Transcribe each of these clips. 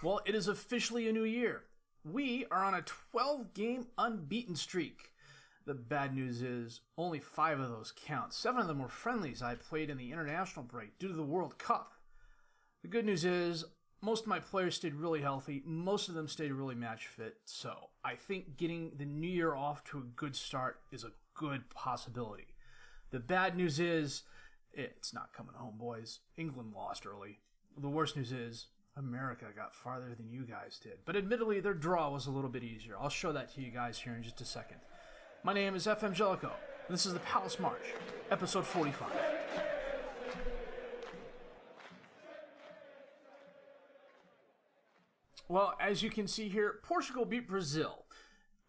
Well, it is officially a new year. We are on a 12-game unbeaten streak. The bad news is only 5 of those count. 7 of them were friendlies I played in the international break due to the World Cup. The good news is most of my players stayed really healthy. Most of them stayed really match fit. So I think getting the new year off to a good start is a good possibility. The bad news is it's not coming home, boys. England lost early. The worst news is America got farther than you guys did. But admittedly, their draw was a little bit easier. I'll show that to you guys here in just a second. My name is FM Jellicoe, and this is the Palace March, episode 45. Well, as you can see here, Portugal beat Brazil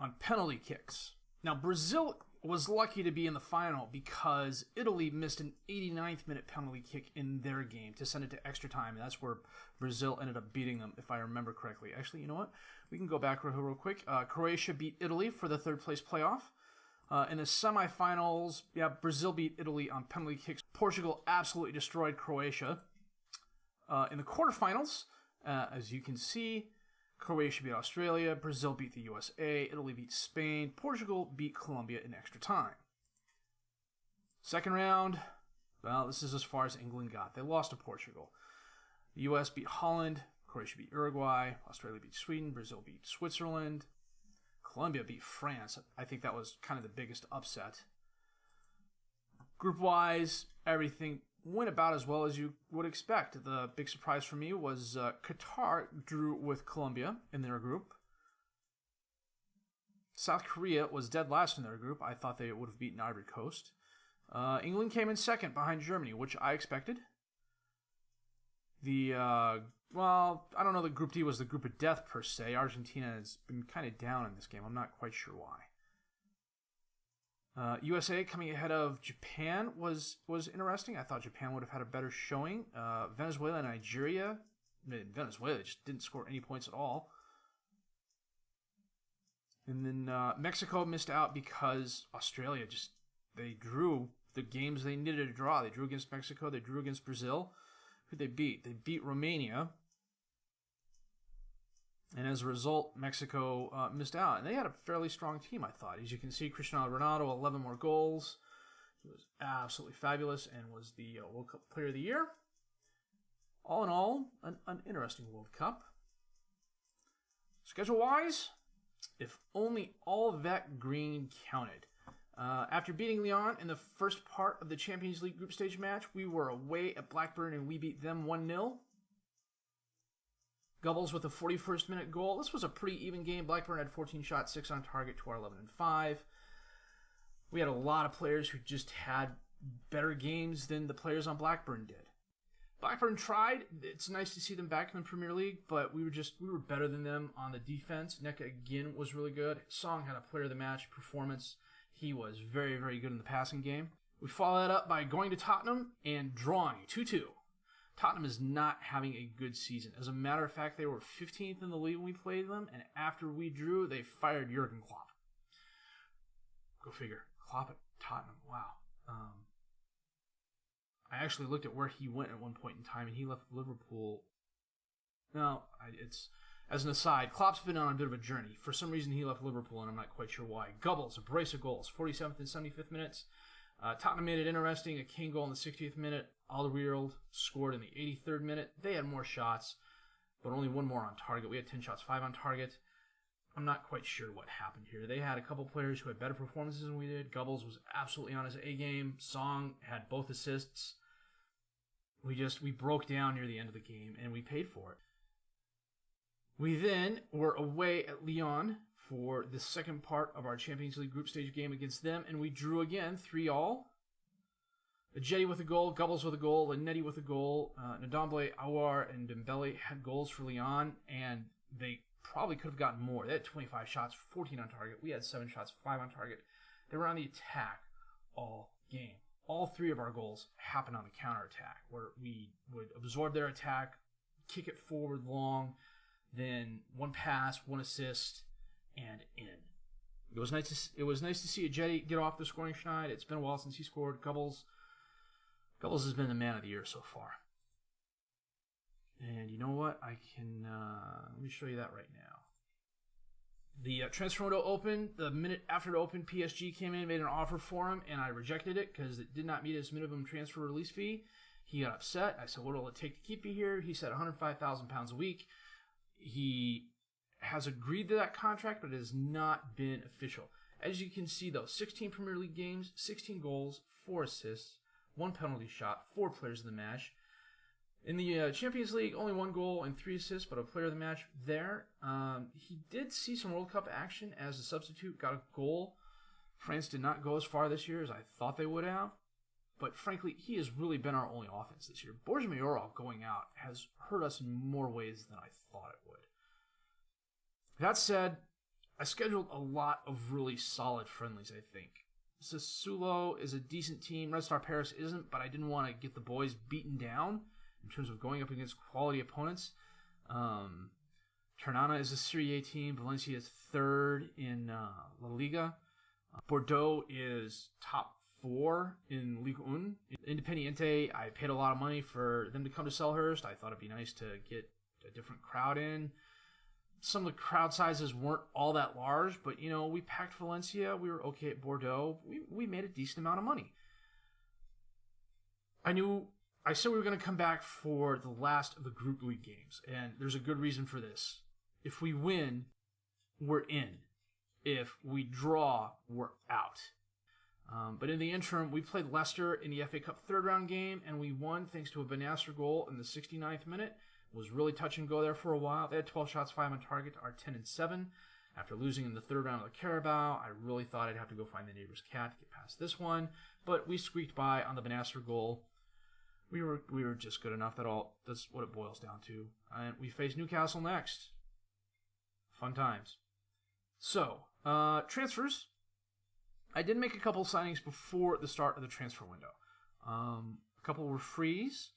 on penalty kicks. Now, Brazil was lucky to be in the final because Italy missed an 89th minute penalty kick in their game to send it to extra time. And that's where Brazil ended up beating them, if I remember correctly. Actually, you know what? We can go back real quick. Croatia beat Italy for the third place playoff. In the semifinals, Brazil beat Italy on penalty kicks. Portugal absolutely destroyed Croatia. In the quarterfinals, as you can see, Croatia beat Australia, Brazil beat the USA, Italy beat Spain, Portugal beat Colombia in extra time. Second round, well, this is as far as England got. They lost to Portugal. The US beat Holland, Croatia beat Uruguay, Australia beat Sweden, Brazil beat Switzerland, Colombia beat France. I think that was kind of the biggest upset. Group-wise, everything went about as well as you would expect. The big surprise for me was Qatar drew with Colombia in their group. South Korea was dead last in their group. I thought they would have beaten Ivory Coast. England came in second behind Germany, which I expected. Well, I don't know that Group D was the group of death per se. Argentina has been kind of down in this game. I'm not quite sure why. USA coming ahead of Japan was interesting. I thought Japan would have had a better showing. Venezuela and Nigeria. Venezuela just didn't score any points at all. And then Mexico missed out because Australia they drew the games they needed to draw. They drew against Mexico. They drew against Brazil. Who'd they beat? They beat Romania. And as a result, Mexico missed out. And they had a fairly strong team, I thought. As you can see, Cristiano Ronaldo, 11 more goals. He was absolutely fabulous and was the World Cup Player of the Year. All in all, an interesting World Cup. Schedule-wise, if only all that green counted. After beating Lyon in the first part of the Champions League group stage match, we were away at Blackburn and we beat them 1-0. Gubbles with a 41st minute goal. This was a pretty even game. Blackburn had 14 shots, 6 on target, to our 11 and 5. We had a lot of players who just had better games than the players on Blackburn did. Blackburn tried. It's nice to see them back in the Premier League, but we were better than them on the defense. Neka again was really good. Song had a player of the match performance. He was very, very good in the passing game. We followed that up by going to Tottenham and drawing 2-2. Tottenham is not having a good season. As a matter of fact, they were 15th in the league when we played them, and after we drew, they fired Jurgen Klopp. Go figure. Klopp at Tottenham. Wow. I actually looked at where he went at one point in time, and he left Liverpool. No, as an aside, Klopp's been on a bit of a journey. For some reason, he left Liverpool, and I'm not quite sure why. Gubbles, a brace of goals, 47th and 75th minutes. Tottenham made it interesting. A Kane goal in the 60th minute. Alderweireld scored in the 83rd minute. They had more shots, but only one more on target. We had 10 shots, 5 on target. I'm not quite sure what happened here. They had a couple players who had better performances than we did. Gubbles was absolutely on his A game. Song had both assists. We broke down near the end of the game, and we paid for it. We then were away at Lyon for the second part of our Champions League group stage game against them, and we drew again 3-3. Jetty with a goal, Gubbles with a goal, Lanetti with a goal. Ndomble, Aouar, and Dembele had goals for Lyon, and they probably could have gotten more. They had 25 shots, 14 on target. We had 7 shots, 5 on target. They were on the attack all game. All 3 of our goals happened on the counterattack, where we would absorb their attack, kick it forward long, then 1 pass, 1 assist, and in. It was nice to see a Jetty get off the scoring schneid. It's been a while since he scored. Gubbles has been the man of the year so far. And you know what? I can let me show you that right now. The transfer window opened. The minute after it opened, PSG came in, made an offer for him, and I rejected it because it did not meet his minimum transfer release fee. He got upset. I said, what will it take to keep you here? He said £105,000 a week. He has agreed to that contract, but it has not been official. As you can see, though, 16 Premier League games, 16 goals, 4 assists, 1 penalty shot, 4 players of the match. In the Champions League, only 1 goal and 3 assists, but a player of the match there. He did see some World Cup action as a substitute, got a goal. France did not go as far this year as I thought they would have. But frankly, he has really been our only offense this year. Borja Mayoral going out has hurt us in more ways than I thought it would. That said, I scheduled a lot of really solid friendlies, I think. Sassuolo is a decent team. Red Star Paris isn't, but I didn't want to get the boys beaten down in terms of going up against quality opponents. Ternana is a Serie A team. Valencia is 3rd in La Liga. Bordeaux is top 4 in Ligue 1. Independiente, I paid a lot of money for them to come to Selhurst. I thought it'd be nice to get a different crowd in. Some of the crowd sizes weren't all that large, but, you know, we packed Valencia. We were okay at Bordeaux. We made a decent amount of money. I said we were going to come back for the last of the Group League games, and there's a good reason for this. If we win, we're in. If we draw, we're out. But in the interim, we played Leicester in the FA Cup 3rd round game, and we won thanks to a Benacer goal in the 69th minute. It was really touch and go there for a while. They had 12 shots, 5 on target, our 10-7. After losing in the 3rd round of the Carabao, I really thought I'd have to go find the neighbor's cat to get past this one, but we squeaked by on the Benacer goal. We were just good enough. That's what it boils down to. And we face Newcastle next. Fun times. So, transfers. I did make a couple signings before the start of the transfer window. A couple were frees.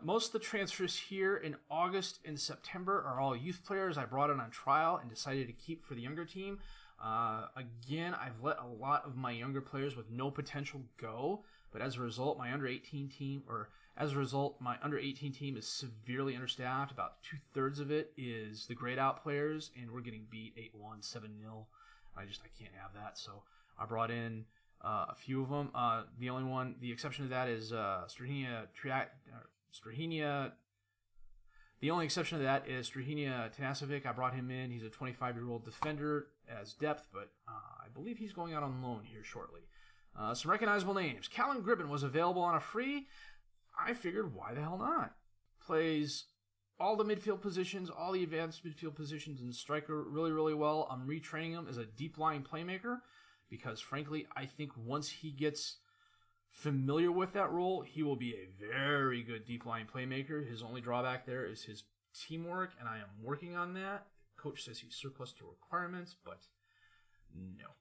Most of the transfers here in August and September are all youth players I brought in on trial and decided to keep for the younger team. Again, I've let a lot of my younger players with no potential go, but as a result, my under 18 team is severely understaffed. About 2/3 of it is the grayed out players, and we're getting beat 8-1, 7-0. I can't have that, so I brought in a few of them. The exception to that is Strahinia. The only exception to that is Strahinia Tanasevic. I brought him in. He's a 25-year-old defender as depth, but I believe he's going out on loan here shortly. Some recognizable names. Callum Gribben was available on a free. I figured, why the hell not? Plays all the midfield positions, all the advanced midfield positions, and striker really, really well. I'm retraining him as a deep-lying playmaker because, frankly, I think once he gets familiar with that role, he will be a very good deep-lying playmaker. His only drawback there is his teamwork, and I am working on that. The coach says he's surplus to requirements, but no.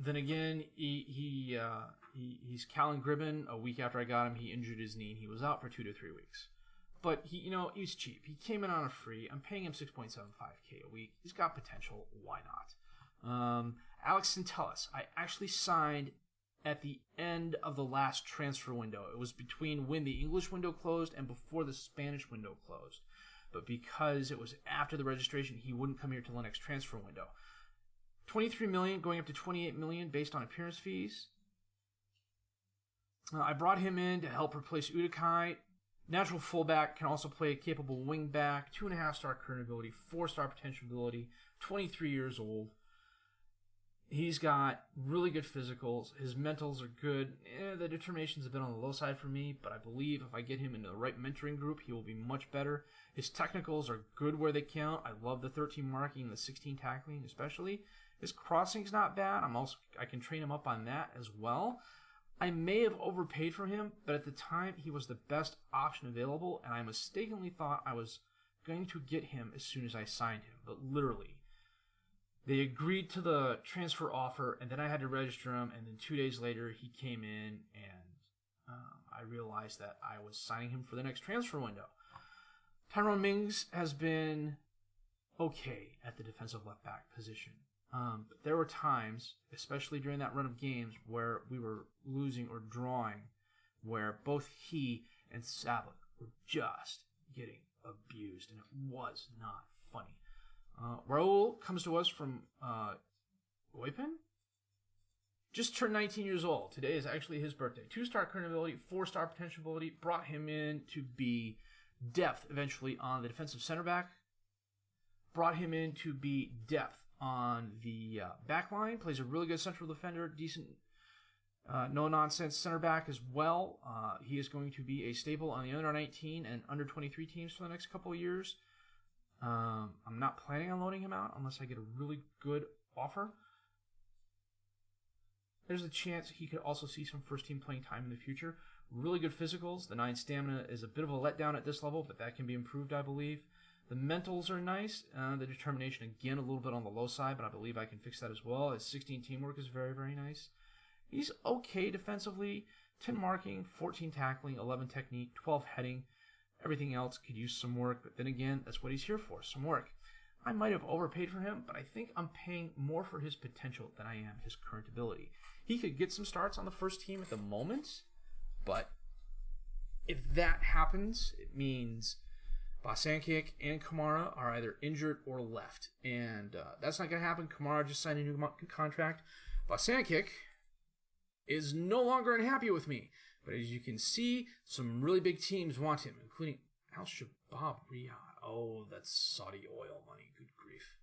Then again, he's Callum Gribben. A week after I got him, he injured his knee, and he was out for 2 to 3 weeks. But he's cheap. He came in on a free. I'm paying him $6.75K a week. He's got potential. Why not? Alex Centellas, I actually signed at the end of the last transfer window. It was between when the English window closed and before the Spanish window closed. But because it was after the registration, he wouldn't come here till the next transfer window. $23 million going up to $28 million based on appearance fees. I brought him in to help replace Udakai. Natural fullback, can also play a capable wing back. 2.5-star current ability, 4-star potential ability. 23 years old. He's got really good physicals. His mentals are good. The determinations have been on the low side for me, but I believe if I get him into the right mentoring group, he will be much better. His technicals are good where they count. I love the 13 marking, the 16 tackling especially. His crossing's not bad. I can train him up on that as well. I may have overpaid for him, but at the time he was the best option available, and I mistakenly thought I was going to get him as soon as I signed him. But literally, they agreed to the transfer offer, and then I had to register him, and then 2 days later he came in, and I realized that I was signing him for the next transfer window. Tyrone Mings has been okay at the defensive left back position. But there were times, especially during that run of games, where we were losing or drawing, where both he and Sabat were just getting abused, and it was not funny. Raul comes to us from Eupen. Just turned 19 years old. Today is actually his birthday. 2-star current ability, 4-star potential ability. Brought him in to be depth eventually on the defensive center back. Brought him in to be depth on the back line. Plays a really good central defender. Decent, no-nonsense center back as well. He is going to be a staple on the under-19 and under-23 teams for the next couple of years. I'm not planning on loaning him out unless I get a really good offer. There's a chance he could also see some first-team playing time in the future. Really good physicals. The 9 stamina is a bit of a letdown at this level, but that can be improved, I believe. The mentals are nice. The determination, again, a little bit on the low side, but I believe I can fix that as well. His 16 teamwork is very, very nice. He's okay defensively. 10 marking, 14 tackling, 11 technique, 12 heading. Everything else could use some work, but then again, that's what he's here for, some work. I might have overpaid for him, but I think I'm paying more for his potential than I am his current ability. He could get some starts on the first team at the moment, but if that happens, it means Bosankic and Kamara are either injured or left, and that's not going to happen. Kamara just signed a new contract. Bosankic is no longer unhappy with me, but as you can see, some really big teams want him, including Al Shabab Riyadh. Oh, that's Saudi oil money. Good grief.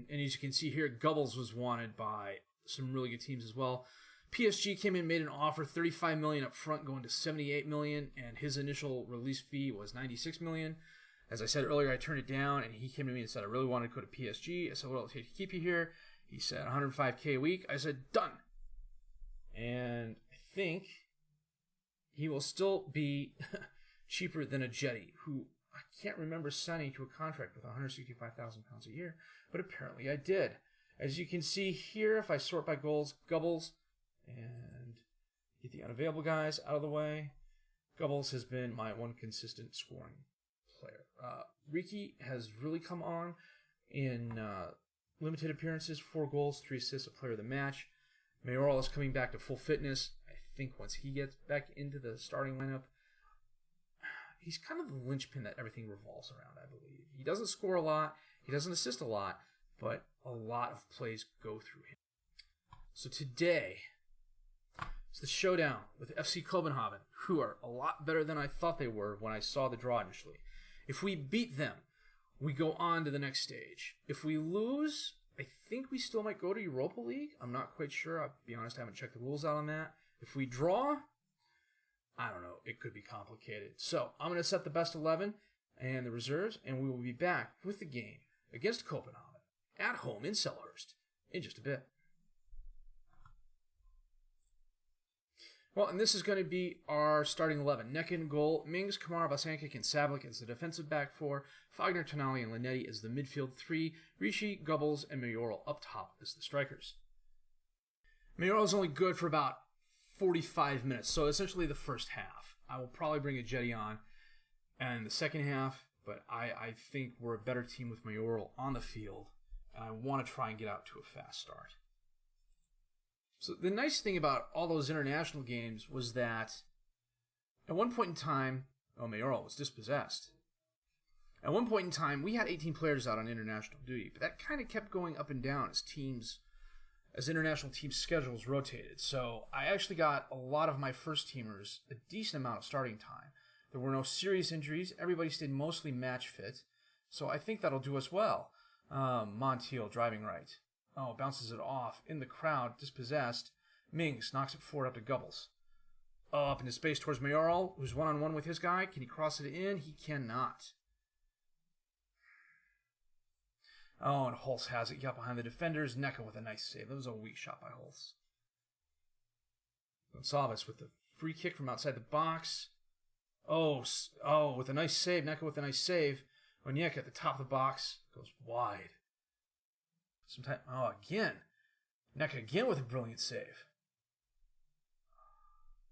And as you can see here, Gubbles was wanted by some really good teams as well. PSG came in, made an offer, $35 million up front, going to $78 million, and his initial release fee was $96 million. As I said earlier, I turned it down, and he came to me and said, I really want to go to PSG. I said, what will it take to keep you here? He said, $105K a week. I said, done. And I think he will still be cheaper than a Jetty, who I can't remember signing to a contract with £165,000 a year, but apparently I did. As you can see here, if I sort by goals, Gubbles, and get the unavailable guys out of the way, Gubbles has been my one consistent scoring player. Riki has really come on in limited appearances, 4 goals, 3 assists, a player of the match. Mayoral is coming back to full fitness. I think once he gets back into the starting lineup, he's kind of the linchpin that everything revolves around, I believe. He doesn't score a lot, he doesn't assist a lot, but a lot of plays go through him. So today, it's the showdown with FC Kobenhavn, who are a lot better than I thought they were when I saw the draw initially. If we beat them, we go on to the next stage. If we lose, I think we still might go to Europa League. I'm not quite sure. I'll be honest, I haven't checked the rules out on that. If we draw, I don't know. It could be complicated. So I'm going to set the best 11 and the reserves, and we will be back with the game against Kopenhagen at home in Selhurst in just a bit. Well, and this is going to be our starting 11. Neck in goal, Mings, Kamara, Bosankic, and Sablik as the defensive back 4. Fagner, Tonali, and Linetti as the midfield 3. Rishi, Gubbles, and Mayoral up top as the strikers. Mayoral is only good for about 45 minutes, so essentially the first half. I will probably bring a Jetty on and the second half, but I think we're a better team with Mayoral on the field, and I want to try and get out to a fast start. So the nice thing about all those international games was that at one point in time, Mayoral was dispossessed. At one point in time, we had 18 players out on international duty, but that kind of kept going up and down as international team schedules rotated. So I actually got a lot of my first teamers a decent amount of starting time. There were no serious injuries. Everybody stayed mostly match fit. So I think that'll do us well. Montiel driving right. Oh, bounces it off in the crowd, dispossessed. Mings knocks it forward up to Gubbles. Oh, up into space towards Mayoral, who's one-on-one with his guy. Can he cross it in? He cannot. Oh, and Holtz has it. Got behind the defenders. Necka with a nice save. That was a weak shot by Holtz. Gonçalves with the free kick from outside the box. Oh, with a nice save. Necka with a nice save. Onyeka at the top of the box goes wide. Again. Necka again with a brilliant save.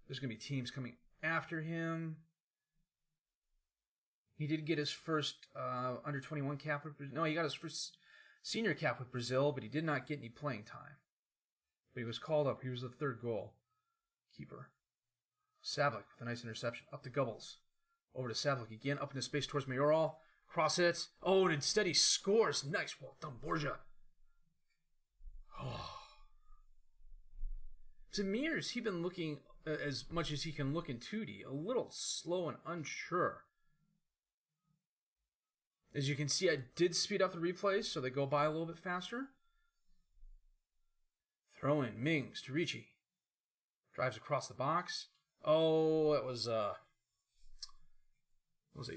There's going to be teams coming after him. He did get his first under-21 cap. No, he got his first senior cap with Brazil, but he did not get any playing time. But he was called up. He was the third goal keeper. Sablik with a nice interception. Up to Gubbles. Over to Sablik again, up into space towards Mayoral. Cross it. Oh, and instead he scores. Nice. Well done, Borja. Oh. Zamir's, he's been looking as much as he can look in 2D. A little slow and unsure. As you can see, I did speed up the replays so they go by a little bit faster. Throw in Mings to Ricci. Drives across the box. Oh, it was a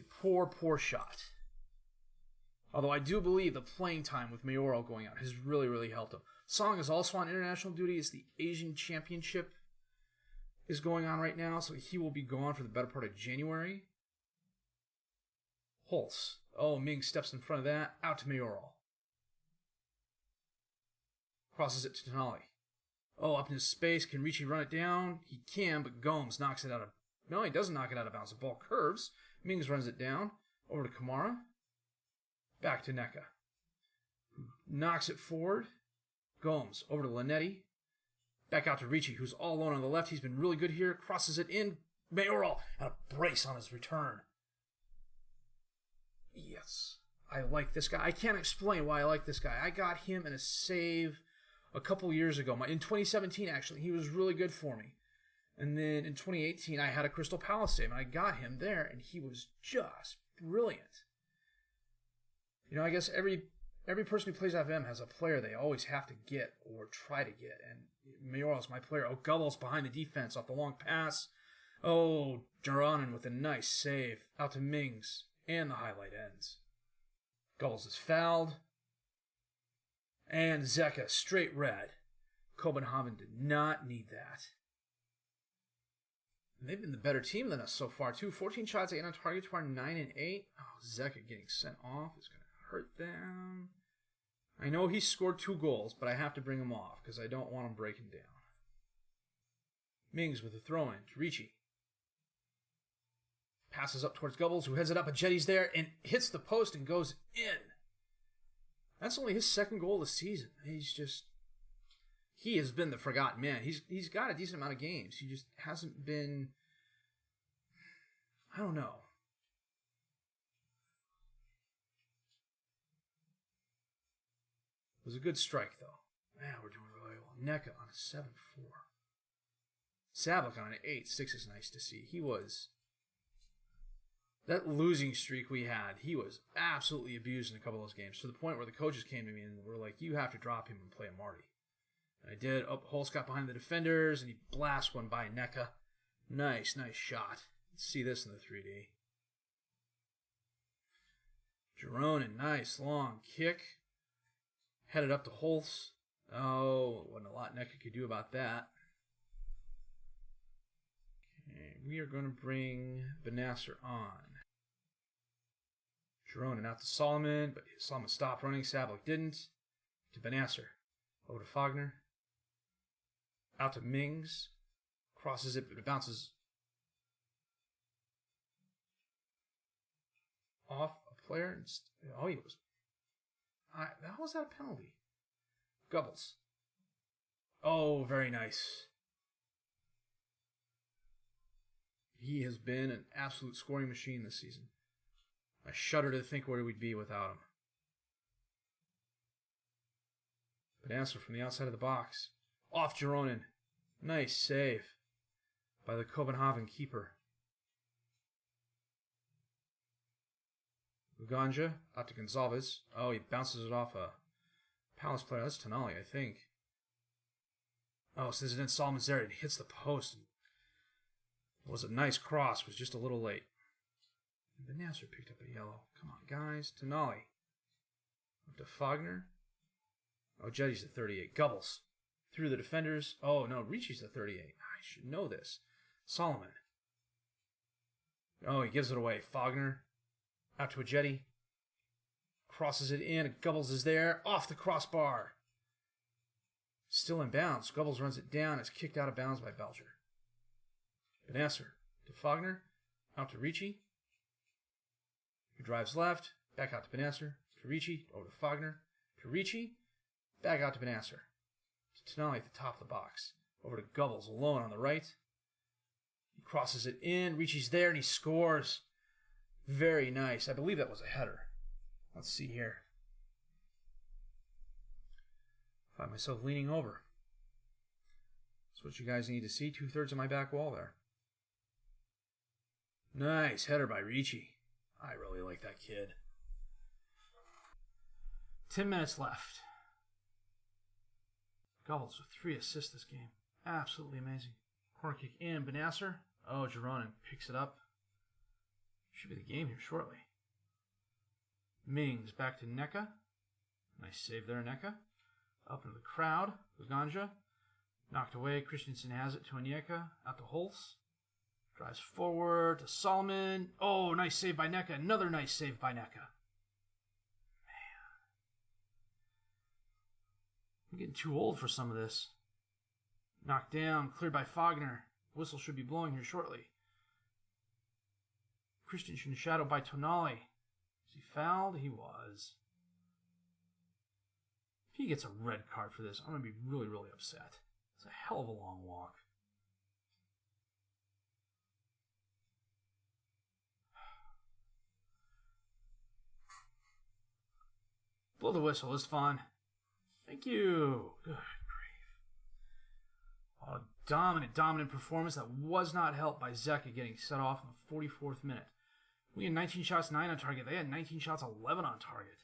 poor shot. Although I do believe the playing time with Mayoral going out has really, really helped him. Song is also on international duty as the Asian Championship is going on right now, so he will be gone for the better part of January. Holtz. Oh, Ming steps in front of that. Out to Mayoral. Crosses it to Tonali. Oh, up into space. Can Ricci run it down? He can, but Gomes knocks it out of... No, he doesn't knock it out of bounds. The ball curves. Mings runs it down. Over to Kamara. Back to Neka. Knocks it forward. Gomes over to Linetti. Back out to Ricci, who's all alone on the left. He's been really good here. Crosses it in. Mayoral. And a brace on his return. Yes. I like this guy. I can't explain why I like this guy. I got him in a save a couple years ago. In 2017, actually. He was really good for me. And then in 2018, I had a Crystal Palace save, and I got him there, and he was just brilliant. You know, I guess every person who plays FM has a player they always have to get or try to get, and Mayoral's my player. Oh, Gubbels behind the defense off the long pass. Oh, Jaranen with a nice save. Out to Mings, and the highlight ends. Gubbels is fouled. And Zeka, straight red. Kobenhavn did not need that. And they've been the better team than us so far, too. 14 shots, 8 on target to our 9 and 8. Oh, Zeka getting sent off is going to hurt them. I know he scored 2 goals, but I have to bring him off because I don't want him breaking down. Mings with a throw-in to Ricci. Passes up towards Gubbels, who heads it up. Jetty's there and hits the post and goes in. That's only his 2nd goal this season. He has been the forgotten man. He's got a decent amount of games. He just hasn't been, I don't know. It was a good strike, though. Man, we're doing really well. Neka on a 7-4. Sablik on an 8-6 is nice to see. That losing streak we had, he was absolutely abused in a couple of those games, to the point where the coaches came to me and were like, you have to drop him and play a Marty. And I did. Holtz got behind the defenders, and he blasts one by Neka. Nice shot. Let's see this in the 3D. Jaranen, nice long kick. Headed up to Holtz. Oh, wasn't a lot Neka could do about that. Okay, we are going to bring Benasser on. Jaranen out to Solomon, but Solomon stopped running. Sablik didn't. To Benasser. Over to Fagner. Out to Mings. Crosses it, but it bounces off a player. Oh, he was... How was that a penalty? Gubbels. Oh, very nice. He has been an absolute scoring machine this season. I shudder to think where we'd be without him. Benasser from the outside of the box. Off Jaranen. Nice save by the Kobenhavn keeper. Uganja out to Gonzalez. Oh, he bounces it off a Palace player. That's Tonali, I think. Oh, since it didn't Solomon's there, it hits the post. It was a nice cross, was just a little late. And Benasser picked up a yellow. Come on, guys. Tonali. Up to Fagner. Oh, Jetty's the 38. Gubbels. Through the defenders. Oh, no, Ricci's the 38. I should know this. Solomon. Oh, he gives it away. Fagner. Out to a Jetty. Crosses it in. Gubbels is there. Off the crossbar. Still in bounds. Gubbels runs it down. It's kicked out of bounds by Belger. Benasser to Fagner. Out to Ricci. Who drives left. Back out to Benasser. To Ricci. Over to Fagner. To Ricci. Back out to Benasser. To Tonali at the top of the box. Over to Gubbels alone on the right. He crosses it in. Ricci's there and he scores. Very nice. I believe that was a header. Let's see here. Find myself leaning over. That's what you guys need to see. 2/3 of my back wall there. Nice header by Ricci. I really like that kid. 10 minutes left. Goals with 3 assists this game. Absolutely amazing. Corner kick in. Benasser. Oh, Gironin picks it up. Should be the game here shortly. Mings back to Neka. Nice save there, Neka. Up into the crowd. Laganja. Knocked away. Christensen has it to Onyeka. Out to Holtz. Drives forward to Solomon. Oh, nice save by Neka. Another nice save by Neka. Man. I'm getting too old for some of this. Knocked down. Cleared by Fagner. Whistle should be blowing here shortly. Christensen shadowed by Tonali. Is he fouled? He was. If he gets a red card for this, I'm going to be really, really upset. It's a hell of a long walk. Blow the whistle. It's fun. Thank you. Good grief. A dominant performance that was not helped by Zeka getting set off in the 44th minute. We had 19 shots, 9 on target. They had 19 shots, 11 on target.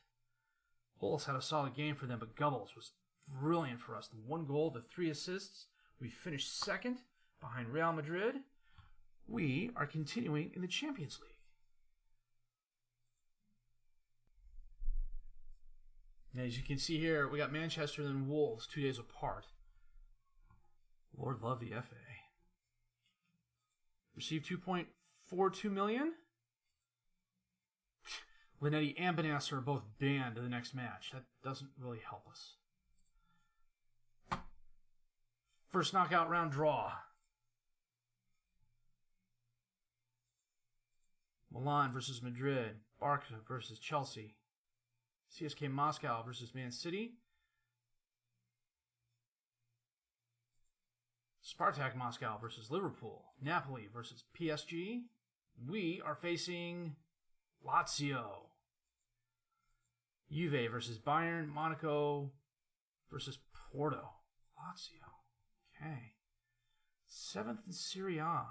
Holtz had a solid game for them, but Goebbels was brilliant for us. The 1 goal, the 3 assists. We finished second behind Real Madrid. We are continuing in the Champions League. Now, as you can see here, we got Manchester and Wolves 2 days apart. Lord love the FA. Received 2.42 million. Linetti and Benasser are both banned to the next match. That doesn't really help us. First knockout round draw. Milan versus Madrid. Barca versus Chelsea. CSK Moscow versus Man City. Spartak Moscow versus Liverpool. Napoli versus PSG. We are facing Lazio. Juve versus Bayern. Monaco versus Porto. Lazio. Okay. 7th in Serie A.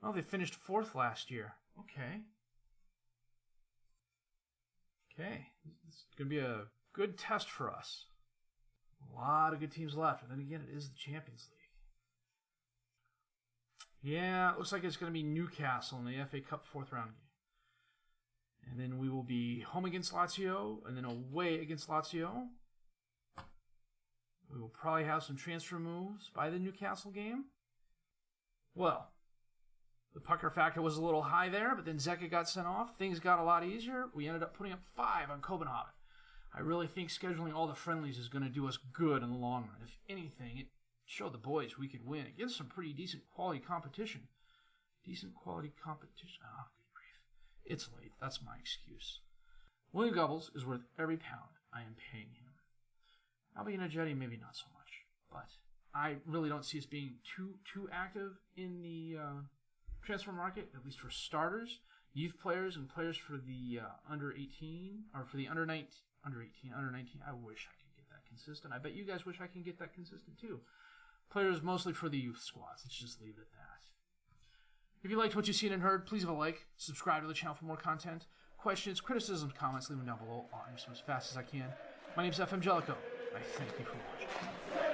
Oh, they finished 4th last year. Okay. Okay. It's going to be a good test for us. A lot of good teams left. And then again, it is the Champions League. Yeah, it looks like it's going to be Newcastle in the FA Cup 4th round game. And then we will be home against Lazio, and then away against Lazio. We will probably have some transfer moves by the Newcastle game. Well, the pucker factor was a little high there, but then Zeka got sent off. Things got a lot easier. We ended up putting up 5 on Kobenhavn. I really think scheduling all the friendlies is going to do us good in the long run. If anything, it showed the boys we could win against some pretty decent quality competition. Decent quality competition. Oh, good grief. It's late. That's my excuse. William Goebbels is worth every pound I am paying him. Albion Jetty, maybe not so much. But I really don't see us being too active in the transfer market, at least for starters. Youth players and players for the under 18, or for the under 19. Under 18, under 19. I wish I could get that consistent. I bet you guys wish I can get that consistent too. Players mostly for the youth squads. Let's just leave it at that. If you liked what you've seen and heard, please leave a like. Subscribe to the channel for more content. Questions, criticisms, comments, leave them down below. I'll answer them as fast as I can. My name is FM19. I thank you for watching.